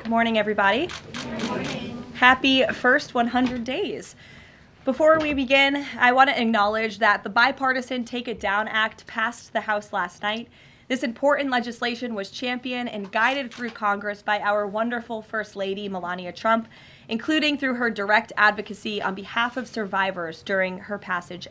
Good morning, everybody. Good morning. Happy first 100 days. Before we begin, I want to acknowledge that the bipartisan Take It Down Act passed the House last night. This important legislation was championed and guided through Congress by our wonderful First Lady, Melania Trump, including through her direct advocacy on behalf of survivors during her passage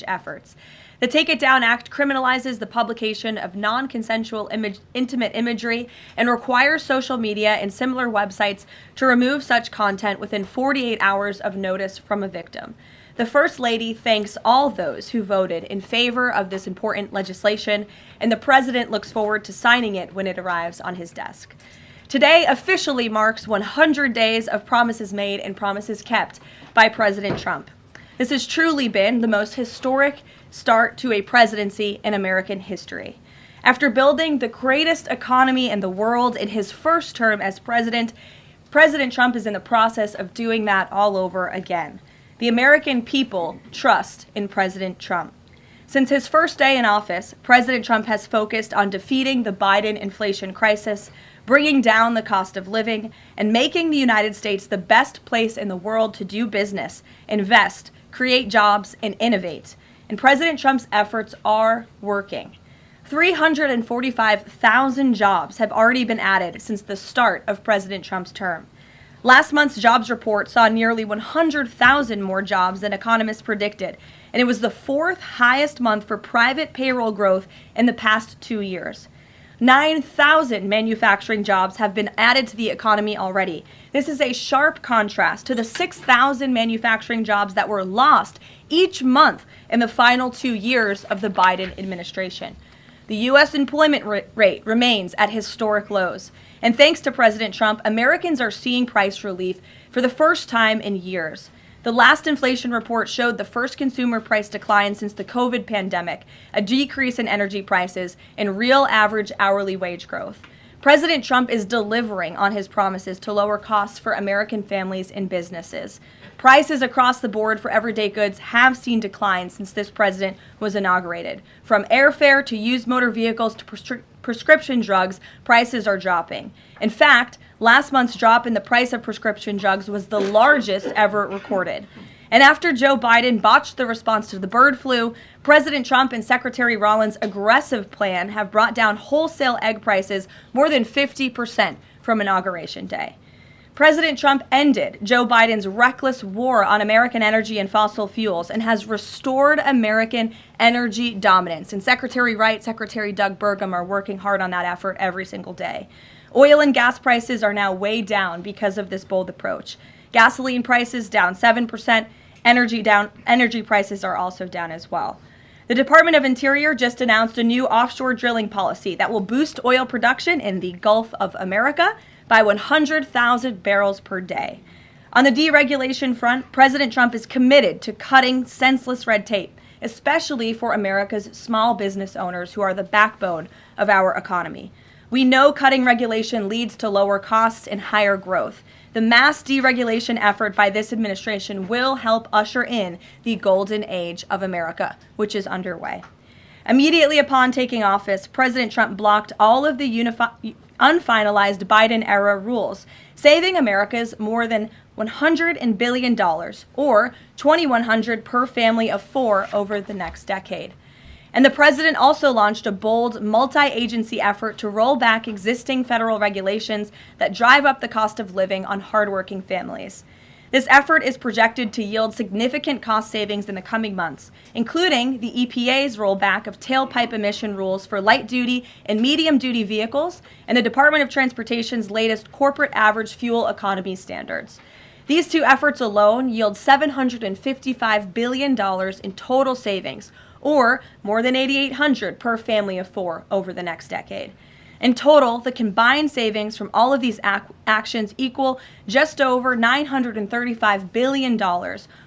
efforts. The Take It Down Act criminalizes the publication of non-consensual intimate imagery and requires social media and similar websites to remove such content within 48 hours of notice from a victim. The First Lady thanks all those who voted in favor of this important legislation, and the President looks forward to signing it when it arrives on his desk. Today officially marks 100 days of promises made and promises kept by President Trump. This has truly been the most historic start to a presidency in American history. After building the greatest economy in the world in his first term as president, President Trump is in the process of doing that all over again. The American people trust in President Trump. Since his first day in office, President Trump has focused on defeating the Biden inflation crisis, bringing down the cost of living, and making the United States the best place in the world to do business, invest, create jobs, and innovate. And President Trump's efforts are working. 345,000 jobs have already been added since the start of President Trump's term. Last month's jobs report saw nearly 100,000 more jobs than economists predicted, and it was the fourth highest month for private payroll growth in the past 2 years. 9,000 manufacturing jobs have been added to the economy already. This is a sharp contrast to the 6,000 manufacturing jobs that were lost each month in the final 2 years of the Biden administration. The U.S. employment rate remains at historic lows. And thanks to President Trump, Americans are seeing price relief for the first time in years. The last inflation report showed the first consumer price decline since the COVID pandemic, a decrease in energy prices, and real average hourly wage growth. President Trump is delivering on his promises to lower costs for American families and businesses. Prices across the board for everyday goods have seen declines since this president was inaugurated. From airfare to used motor vehicles to prescription drugs, prices are dropping. In fact, last month's drop in the price of prescription drugs was the largest ever recorded. And after Joe Biden botched the response to the bird flu, President Trump and Secretary Rollins' aggressive plan have brought down wholesale egg prices more than 50% from Inauguration Day. President Trump ended Joe Biden's reckless war on American energy and fossil fuels and has restored American energy dominance. And Secretary Wright, Secretary Doug Burgum are working hard on that effort every single day. Oil and gas prices are now way down because of this bold approach. Gasoline prices down 7%. Energy prices are also down as well. The Department of Interior just announced a new offshore drilling policy that will boost oil production in the Gulf of America by 100,000 barrels per day. On the deregulation front, President Trump is committed to cutting senseless red tape, especially for America's small business owners who are the backbone of our economy. We know cutting regulation leads to lower costs and higher growth. The mass deregulation effort by this administration will help usher in the golden age of America, which is underway. Immediately upon taking office, President Trump blocked all of the unfinalized Biden-era rules, saving Americans more than $100 billion, or $2,100 per family of four over the next decade. And the president also launched a bold multi-agency effort to roll back existing federal regulations that drive up the cost of living on hardworking families. This effort is projected to yield significant cost savings in the coming months, including the EPA's rollback of tailpipe emission rules for light-duty and medium-duty vehicles and the Department of Transportation's latest corporate average fuel economy standards. These two efforts alone yield $755 billion in total savings, or more than $8,800 per family of four over the next decade. In total, the combined savings from all of these actions equal just over $935 billion,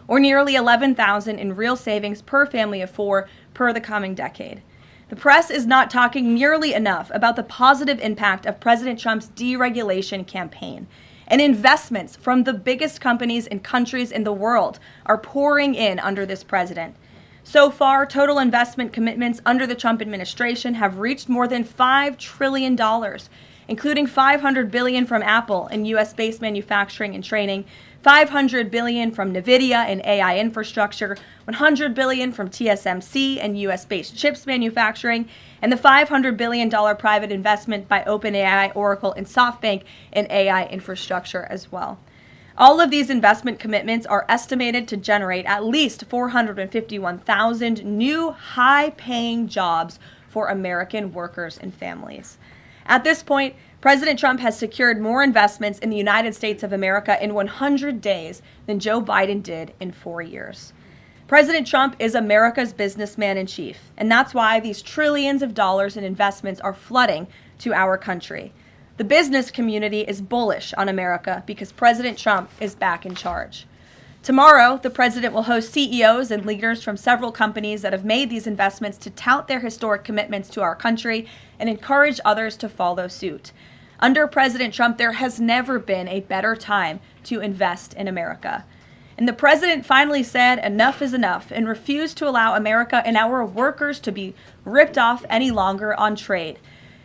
or nearly $11,000 in real savings per family of four per the coming decade. The press is not talking nearly enough about the positive impact of President Trump's deregulation campaign. And investments from the biggest companies and countries in the world are pouring in under this president. So far, total investment commitments under the Trump administration have reached more than $5 trillion. including $500 billion from Apple in U.S.-based manufacturing and training, $500 billion from NVIDIA in AI infrastructure, $100 billion from TSMC and U.S.-based chips manufacturing, and the $500 billion private investment by OpenAI, Oracle, and SoftBank in AI infrastructure as well. All of these investment commitments are estimated to generate at least 451,000 new high-paying jobs for American workers and families. At this point, President Trump has secured more investments in the United States of America in 100 days than Joe Biden did in 4 years. President Trump is America's businessman in chief, and that's why these trillions of dollars in investments are flooding to our country. The business community is bullish on America because President Trump is back in charge. Tomorrow, the president will host CEOs and leaders from several companies that have made these investments to tout their historic commitments to our country and encourage others to follow suit. Under President Trump, there has never been a better time to invest in America. And the president finally said enough is enough and refused to allow America and our workers to be ripped off any longer on trade.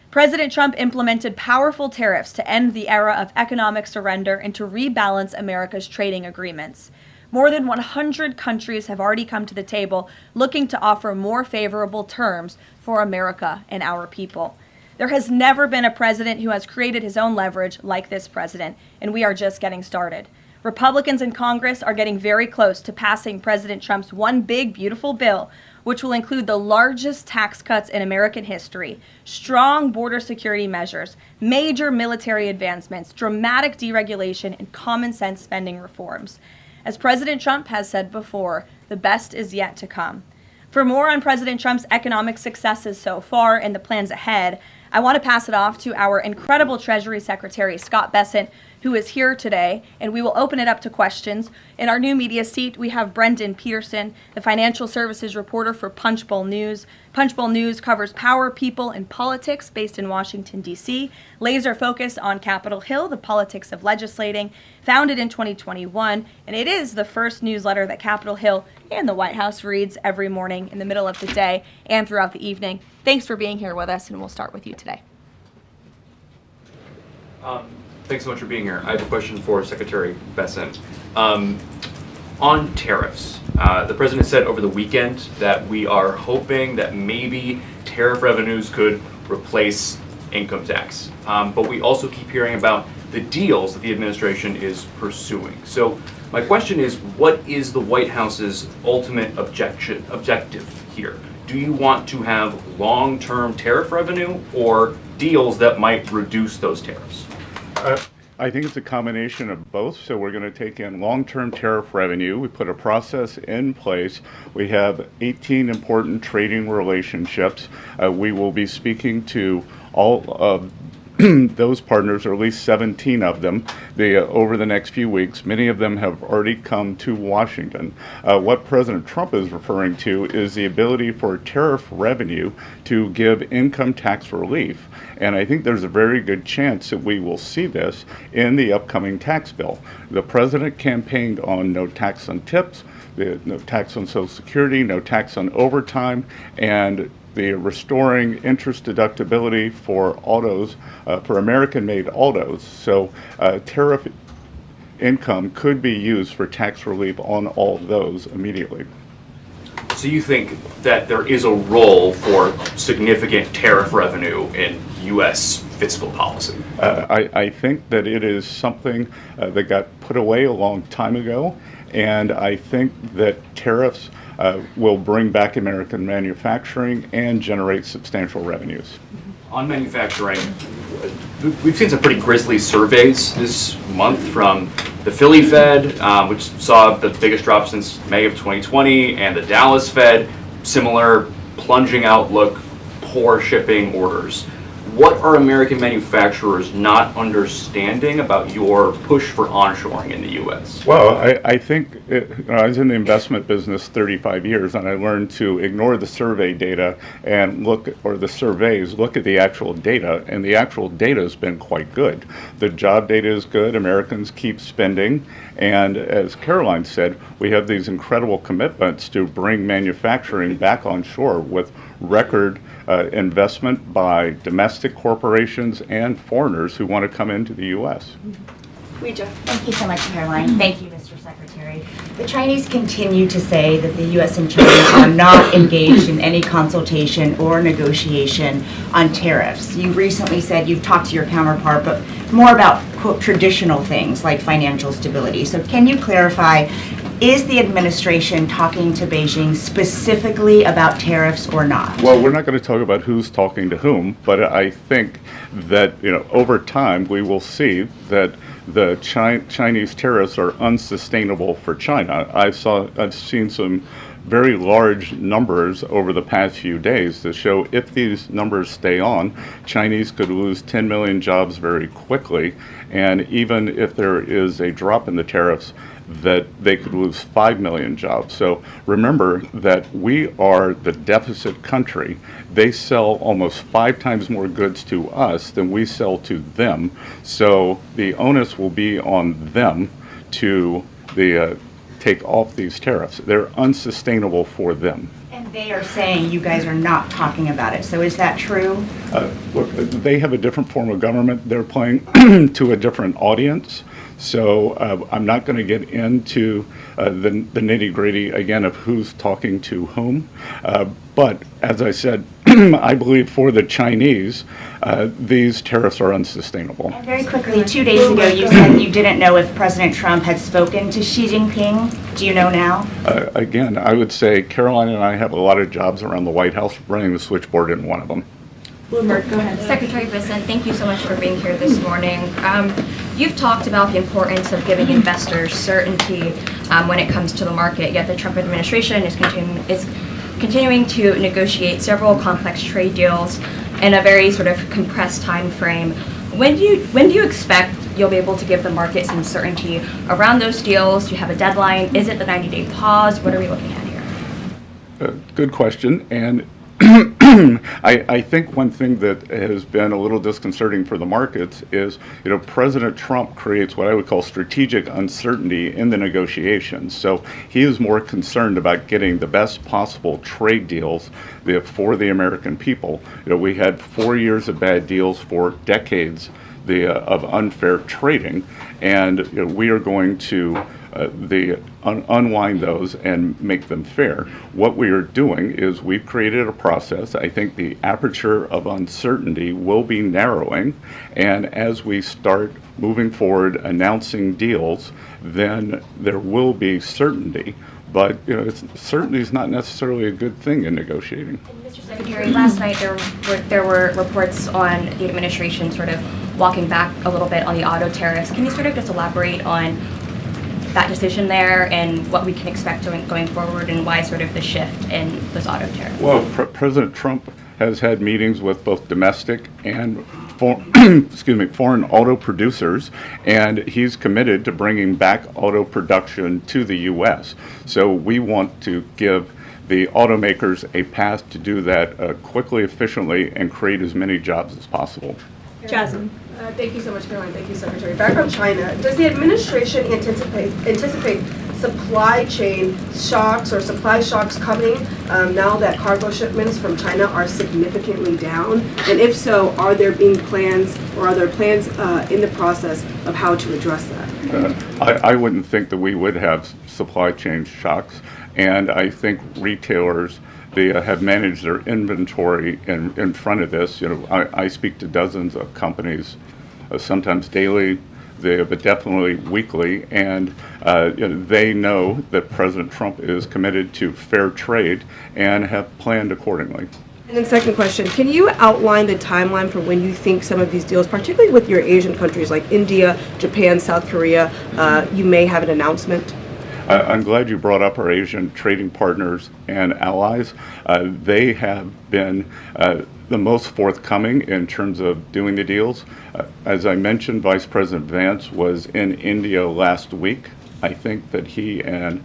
President Trump implemented powerful tariffs to end the era of economic surrender and to rebalance America's trading agreements. More than 100 countries have already come to the table looking to offer more favorable terms for America and our people. There has never been a president who has created his own leverage like this president, and we are just getting started. Republicans in Congress are getting very close to passing President Trump's one big, beautiful bill, which will include the largest tax cuts in American history, strong border security measures, major military advancements, dramatic deregulation, and common sense spending reforms. As President Trump has said before, the best is yet to come. For more on President Trump's economic successes so far and the plans ahead, I want to pass it off to our incredible Treasury Secretary, Scott Bessent, who is here today, and we will open it up to questions. In our new media seat, we have Brendan Peterson, the financial services reporter for Punchbowl News. Punchbowl News covers power, people, and politics based in Washington, D.C., laser focused on Capitol Hill, the politics of legislating, founded in 2021, and it is the first newsletter that Capitol Hill and the White House reads every morning in the middle of the day and throughout the evening. Thanks for being here with us, and we'll start with you today. Thanks so much for being here. I have a question for Secretary Bessent. On tariffs, the president said over the weekend that we are hoping that maybe tariff revenues could replace income tax. But we also keep hearing about the deals that the administration is pursuing. So my question is, what is the White House's ultimate objective here? Do you want to have long-term tariff revenue or deals that might reduce those tariffs? I think it's a combination of both. So we're going to take in long-term tariff revenue. We put a process in place. We have 18 important trading relationships. We will be speaking to all of those partners, or at least 17 of them, over the next few weeks. Many of them have already come to Washington. What President Trump is referring to is the ability for tariff revenue to give income tax relief. And I think there's a very good chance that we will see this in the upcoming tax bill. The president campaigned on no tax on tips, no tax on Social Security, no tax on overtime, and the restoring interest deductibility for autos, for American-made autos. So tariff income could be used for tax relief on all of those immediately. So you think that there is a role for significant tariff revenue in U.S. fiscal policy? I think that it is something that got put away a long time ago, and I think that tariffs will bring back American manufacturing and generate substantial revenues. On manufacturing, we've seen some pretty grisly surveys this month from the Philly Fed, which saw the biggest drop since May of 2020, and the Dallas Fed, similar plunging outlook, poor shipping orders. What are American manufacturers not understanding about your push for onshoring in the U.S.? Well, I think I was in the investment business 35 years, and I learned to ignore the survey data and look at the actual data, and the actual data has been quite good. The job data is good. Americans keep spending, and as Karoline said, we have these incredible commitments to bring manufacturing back on shore with record investment by domestic corporations and foreigners who want to come into the U.S. Thank you so much, Karoline. Thank you, Mr. Secretary. The Chinese continue to say that the U.S. and China are not engaged in any consultation or negotiation on tariffs. You recently said you've talked to your counterpart, but more about, quote, traditional things like financial stability. So can you clarify, is the administration talking to Beijing specifically about tariffs or not? Well, we're not going to talk about who's talking to whom, but I think that, over time we will see that the Chinese tariffs are unsustainable for China. I've seen some very large numbers over the past few days to show if these numbers stay on, Chinese could lose 10 million jobs very quickly, and even if there is a drop in the tariffs, that they could lose 5 million jobs. So remember that we are the deficit country. They sell almost 5 times more goods to us than we sell to them. So the onus will be on them to take off these tariffs. They're unsustainable for them. And they are saying you guys are not talking about it. So is that true? Look, they have a different form of government. They're playing to a different audience. So I'm not going to get into the nitty-gritty again of who's talking to whom. But as I said, I believe for the Chinese, these tariffs are unsustainable. And very quickly, 2 days ago, you said you didn't know if President Trump had spoken to Xi Jinping. Do you know now? Again, I would say Karoline and I have a lot of jobs around the White House. Running the switchboard isn't one of them. Go ahead. Secretary Bessent, thank you so much for being here this morning. You've talked about the importance of giving investors certainty when it comes to the market, yet the Trump administration is continuing to negotiate several complex trade deals in a very sort of compressed time frame. When do you expect you'll be able to give the market some certainty around those deals? Do you have a deadline? Is it the 90-day pause? What are we looking at here? Good question. And I think one thing that has been a little disconcerting for the markets is, President Trump creates what I would call strategic uncertainty in the negotiations. So he is more concerned about getting the best possible trade deals for the American people. We had 4 years of bad deals for decades of unfair trading, and we are going to unwind those and make them fair. What we are doing is we've created a process. I think the aperture of uncertainty will be narrowing, and as we start moving forward announcing deals, then there will be certainty. But certainty is not necessarily a good thing in negotiating. Mr. Secretary, last night there were reports on the administration sort of walking back a little bit on the auto tariffs. Can you sort of just elaborate on that decision there and what we can expect going forward, and why sort of the shift in those auto tariffs? Well, President Trump has had meetings with both domestic and foreign auto producers, and he's committed to bringing back auto production to the U.S. So we want to give the automakers a path to do that quickly, efficiently, and create as many jobs as possible. Jasmine. Thank you so much, Caroline. Thank you, Secretary. Back on China, does the administration anticipate supply chain shocks or supply shocks coming now that cargo shipments from China are significantly down? And if so, are there plans in the process of how to address that? I wouldn't think that we would have supply chain shocks, and I think retailers have managed their inventory in front of this. I speak to dozens of companies, sometimes daily, but definitely weekly, and they know that President Trump is committed to fair trade and have planned accordingly. And then second question, can you outline the timeline for when you think some of these deals, particularly with your Asian countries like India, Japan, South Korea, you may have an announcement? I'm glad you brought up our Asian trading partners and allies. They have been the most forthcoming in terms of doing the deals. As I mentioned, Vice President Vance was in India last week. I think that he and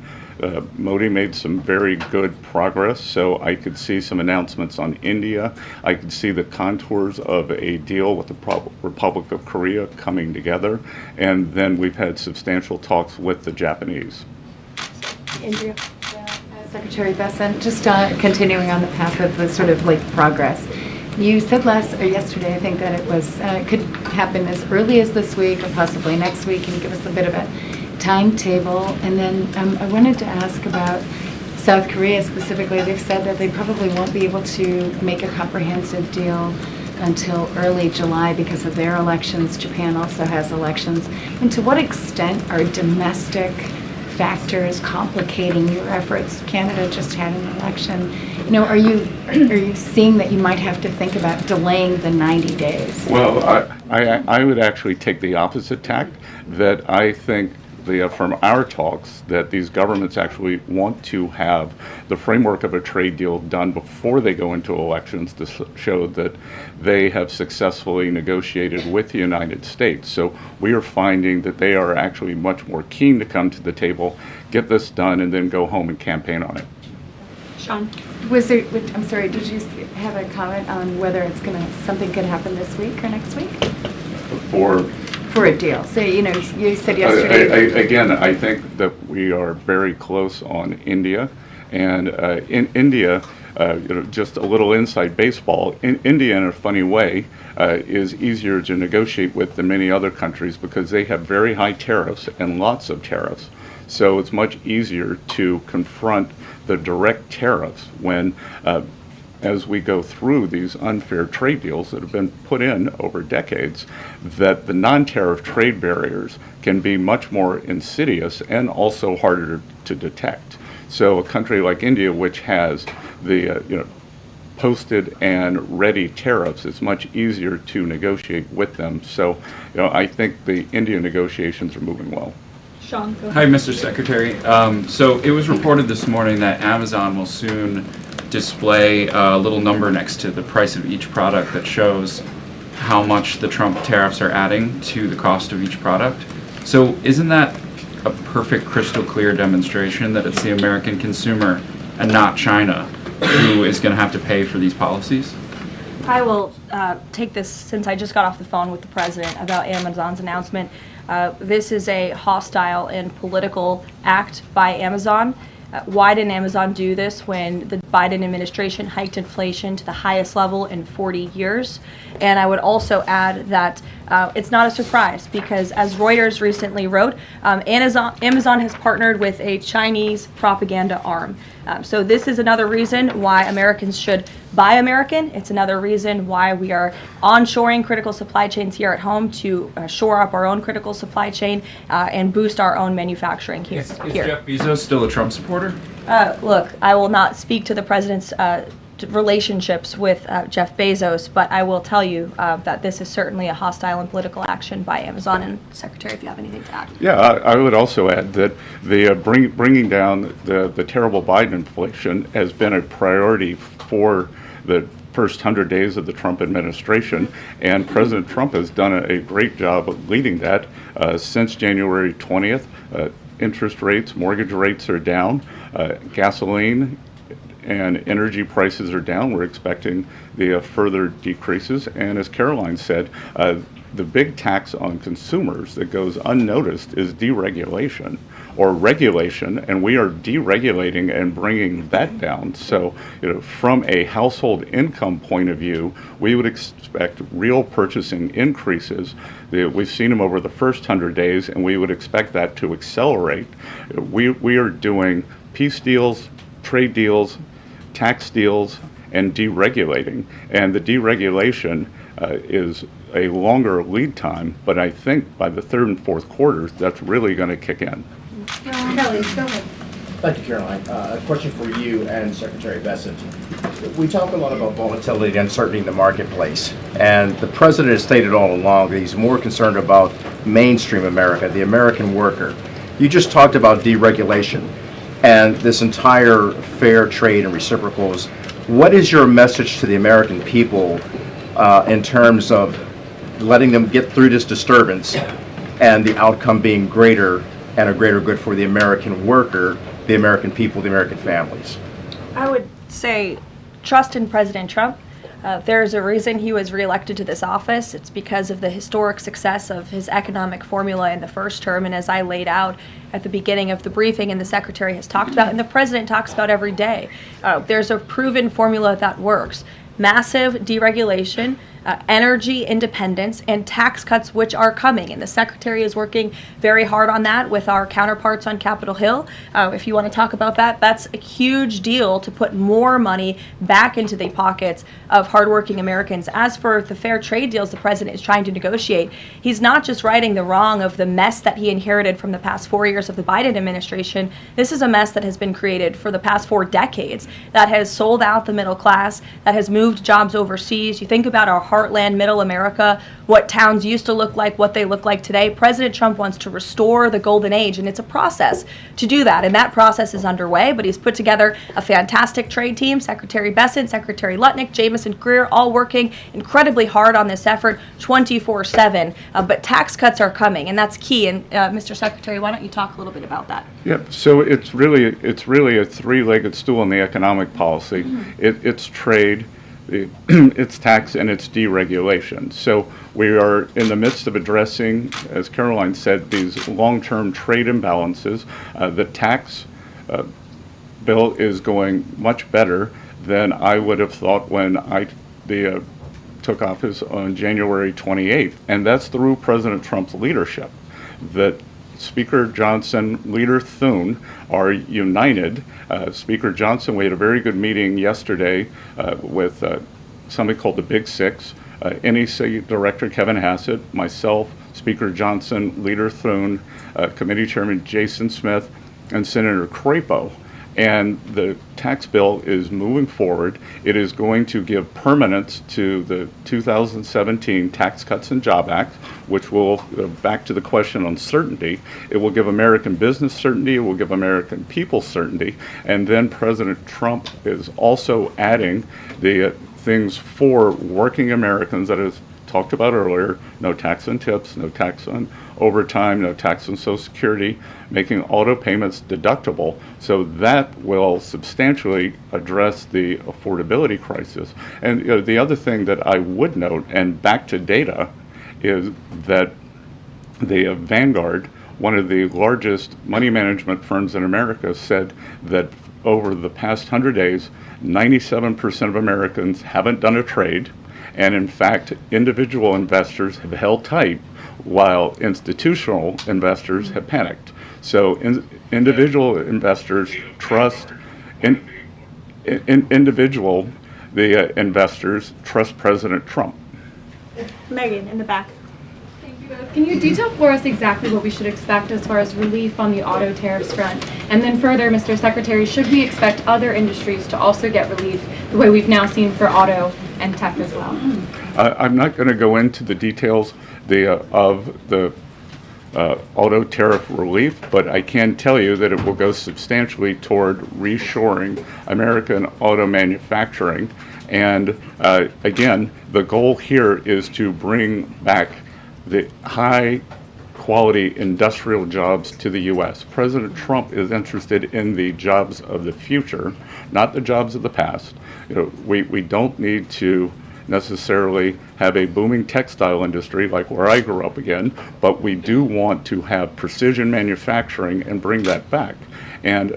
Modi made some very good progress, so I could see some announcements on India. I could see the contours of a deal with the Republic of Korea coming together, and then we've had substantial talks with the Japanese. Andrea. Secretary Bessent, just continuing on the path of the sort of like progress. You said yesterday, I think, that it was could happen as early as this week or possibly next week. Can you give us a bit of a timetable? And then I wanted to ask about South Korea specifically. They've said that they probably won't be able to make a comprehensive deal until early July because of their elections. Japan also has elections. And to what extent are domestic factors complicating your efforts? Canada just had an election. You know, are you seeing that you might have to think about delaying the 90 days? Well, I would actually take the opposite tack, that I think from our talks that these governments actually want to have the framework of a trade deal done before they go into elections to show that they have successfully negotiated with the United States. So we are finding that they are actually much more keen to come to the table, get this done, and then go home and campaign on it. Sean? I'm sorry, did you have a comment on whether something could happen this week or next week? For a deal. So, you know, you said yesterday. I think that we are very close on India. And in India, just a little inside baseball, India, in a funny way, is easier to negotiate with than many other countries because they have very high tariffs and lots of tariffs. So it's much easier to confront the direct tariffs when as we go through these unfair trade deals that have been put in over decades, that the non-tariff trade barriers can be much more insidious and also harder to detect. So a country like India, which has the posted and ready tariffs, it's much easier to negotiate with them. So I think the India negotiations are moving well. Sean, go ahead. Hi, Mr. Secretary. So it was reported this morning that Amazon will soon display a little number next to the price of each product that shows how much the Trump tariffs are adding to the cost of each product. So isn't that a perfect crystal clear demonstration that it's the American consumer and not China who is going to have to pay for these policies? I will take this since I just got off the phone with the president about Amazon's announcement. This is a hostile and political act by Amazon. Why didn't Amazon do this when the Biden administration hiked inflation to the highest level in 40 years? And I would also add that it's not a surprise because, as Reuters recently wrote, Amazon has partnered with a Chinese propaganda arm. So this is another reason why Americans should buy American. It's another reason why we are onshoring critical supply chains here at home to shore up our own critical supply chain and boost our own manufacturing here. Is Jeff Bezos still a Trump supporter? Look, I will not speak to the president's relationships with Jeff Bezos, but I will tell you that this is certainly a hostile and political action by Amazon. And Secretary, if you have anything to add. Yeah, I would also add that the bringing down the terrible Biden inflation has been a priority for the first 100 days of the Trump administration, and President Trump has done a great job of leading that since January 20th. Interest rates, mortgage rates are down, gasoline and energy prices are down. We're expecting the further decreases, and as Karoline said, the big tax on consumers that goes unnoticed is deregulation or regulation, and we are deregulating and bringing that down. So, from a household income point of view, we would expect real purchasing increases. We've seen them over the first 100 days, and we would expect that to accelerate. We are doing peace deals, trade deals, tax deals, and deregulating. And the deregulation is a longer lead time, but I think by the third and fourth quarters, that's really going to kick in. Kelly, go ahead. Thank you, Karoline. A question for you and Secretary Bessent. We talk a lot about volatility and uncertainty in the marketplace, and the president has stated all along that he's more concerned about mainstream America, the American worker. You just talked about deregulation and this entire fair trade and reciprocals. What is your message to the American people in terms of letting them get through this disturbance and the outcome being greater and a greater good for the American worker, the American people, the American families? I would say trust in President Trump. There's a reason he was reelected to this office. It's because of the historic success of his economic formula in the first term, and as I laid out at the beginning of the briefing and the Secretary has talked about and the President talks about every day, there's a proven formula that works. Massive deregulation, energy independence, and tax cuts, which are coming. And the Secretary is working very hard on that with our counterparts on Capitol Hill. If you want to talk about that, that's a huge deal to put more money back into the pockets of hardworking Americans. As for the fair trade deals the President is trying to negotiate, he's not just righting the wrong of the mess that he inherited from the past 4 years of the Biden administration. This is a mess that has been created for the past 4 decades that has sold out the middle class, that has moved jobs overseas. You think about our heartland, middle America, what towns used to look like, what they look like today. President Trump wants to restore the golden age, and it's a process to do that. And that process is underway, but he's put together a fantastic trade team. Secretary Bessent, Secretary Lutnick, Jamieson, Greer, all working incredibly hard on this effort 24/7. But tax cuts are coming, and that's key. And Mr. Secretary, why don't you talk a little bit about that? Yep. So it's really a three-legged stool in the economic policy. It's trade, it's tax, and it's deregulation. So we are in the midst of addressing, as Karoline said, these long-term trade imbalances. The tax bill is going much better than I would have thought when I took office on January 28th, and that's through President Trump's leadership. That Speaker Johnson, Leader Thune are united. Speaker Johnson, we had a very good meeting yesterday with somebody called the Big Six, NEC Director Kevin Hassett, myself, Speaker Johnson, Leader Thune, Committee Chairman Jason Smith, and Senator Crapo. And the tax bill is moving forward. It is going to give permanence to the 2017 Tax Cuts and Job Act, which will, back to the question on certainty, it will give American business certainty, it will give American people certainty, and then President Trump is also adding the things for working Americans that is talked about earlier: no tax on tips, no tax on overtime, no tax on Social Security, making auto payments deductible. So that will substantially address the affordability crisis. And the other thing that I would note, and back to data, is that the Vanguard, one of the largest money management firms in America, said that over the past 100 days, 97% of Americans haven't done a trade. And in fact, individual investors have held tight while institutional investors have panicked. So individual investors trust, investors trust President Trump. Megan, in the back. Thank you both. Can you detail for us exactly what we should expect as far as relief on the auto tariffs front? And then further, Mr. Secretary, should we expect other industries to also get relief the way we've now seen for auto and tech as well? I'm not going to go into the details of the auto tariff relief, but I can tell you that it will go substantially toward reshoring American auto manufacturing. And again, the goal here is to bring back the high quality industrial jobs to the U.S. President Trump is interested in the jobs of the future, not the jobs of the past. We don't need to necessarily have a booming textile industry like where I grew up again, but we do want to have precision manufacturing and bring that back. And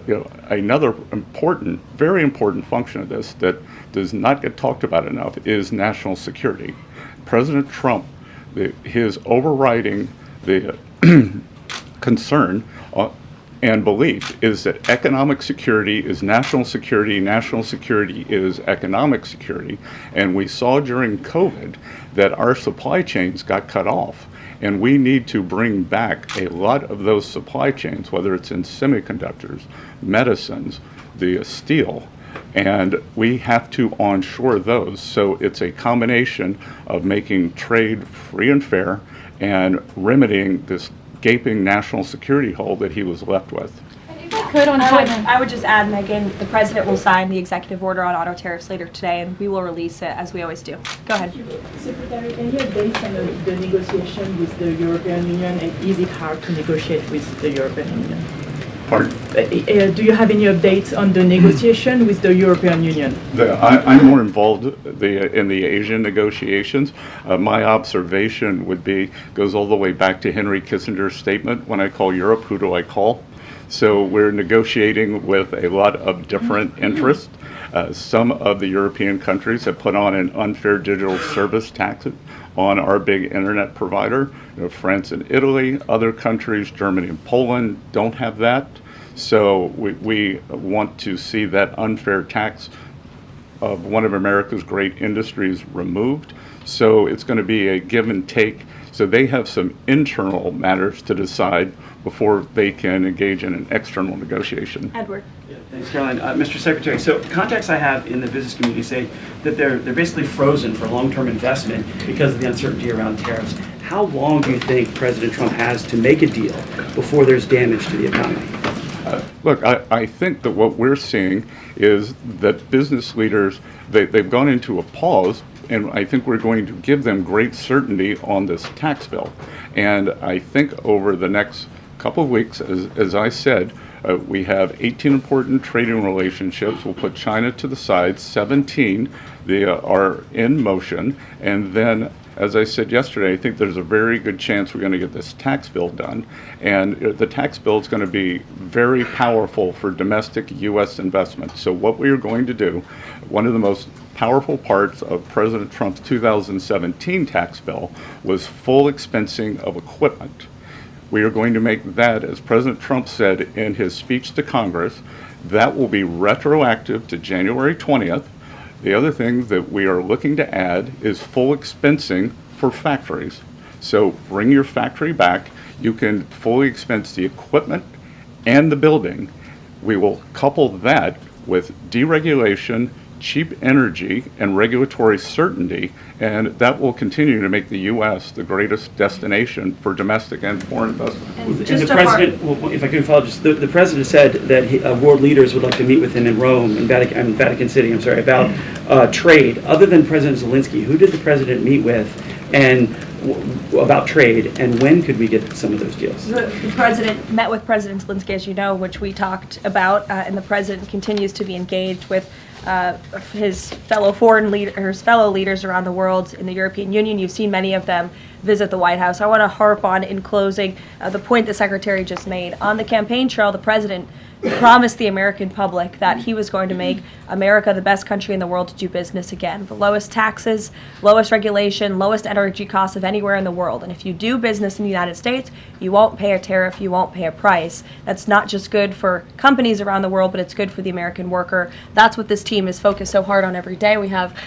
another important, very important function of this that does not get talked about enough is national security. President Trump, his overriding the concern and belief is that economic security is national security is economic security. And we saw during COVID that our supply chains got cut off. And we need to bring back a lot of those supply chains, whether it's in semiconductors, medicines, the steel, and we have to onshore those. So it's a combination of making trade free and fair and remedying this gaping national security hole that he was left with. I would just add, Megan, the President will sign the executive order on auto tariffs later today, and we will release it as we always do. Go ahead. Secretary, can you update on the negotiation with the European Union, and is it hard to negotiate with the European Union? Pardon? Do you have any updates on the negotiation with the European Union? I'm more involved in the Asian negotiations. My observation would be, goes all the way back to Henry Kissinger's statement, when I call Europe, who do I call? So we're negotiating with a lot of different interests. Some of the European countries have put on an unfair digital service tax on our big internet provider. France and Italy, other countries, Germany and Poland, don't have that. So we want to see that unfair tax of one of America's great industries removed. So it's going to be a give and take. So they have some internal matters to decide before they can engage in an external negotiation. Edward. Yeah, thanks, Karoline. Mr. Secretary, so contacts I have in the business community say that they're basically frozen for long-term investment because of the uncertainty around tariffs. How long do you think President Trump has to make a deal before there's damage to the economy? Look, I think that what we're seeing is that business leaders, they've gone into a pause, and I think we're going to give them great certainty on this tax bill. And I think over the next couple of weeks, as I said, we have 18 important trading relationships. We'll put China to the side. 17 are in motion. And then, as I said yesterday, I think there's a very good chance we're going to get this tax bill done. And the tax bill is going to be very powerful for domestic U.S. investment. So what we are going to do, one of the most powerful parts of President Trump's 2017 tax bill was full expensing of equipment. We are going to make that, as President Trump said in his speech to Congress, that will be retroactive to January 20th. The other thing that we are looking to add is full expensing for factories. So bring your factory back. You can fully expense the equipment and the building. We will couple that with deregulation, cheap energy, and regulatory certainty, and that will continue to make the U.S. the greatest destination for domestic and foreign investment. And the president, well, if I could follow, just the president said that world leaders would like to meet with him in Rome, in Vatican City, about trade. Other than President Zelensky, who did the president meet with, and about trade, and when could we get some of those deals? The president met with President Zelensky, as you know, which we talked about, and the president continues to be engaged with his fellow fellow leaders around the world in the European Union. You've seen many of them visit the White House. I want to harp on, in closing, the point the Secretary just made. On the campaign trail, the president promised the American public that he was going to make America the best country in the world to do business again. The lowest taxes, lowest regulation, lowest energy costs of anywhere in the world. And if you do business in the United States, you won't pay a tariff, you won't pay a price. That's not just good for companies around the world, but it's good for the American worker. That's what this team is focused so hard on every day. We have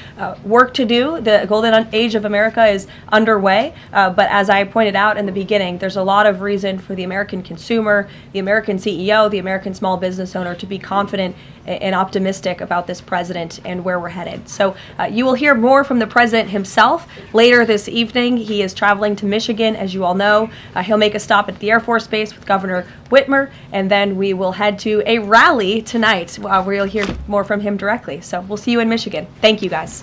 work to do. The golden age of America is underway. But as I pointed out in the beginning, there's a lot of reason for the American consumer, the American CEO, the American small business owner to be confident and optimistic about this president and where we're headed. So you will hear more from the president himself later this evening. He is traveling to Michigan, as you all know. He'll make a stop at the Air Force Base with Governor Whitmer, and then we will head to a rally tonight where you'll hear more from him directly. So we'll see you in Michigan. Thank you, guys.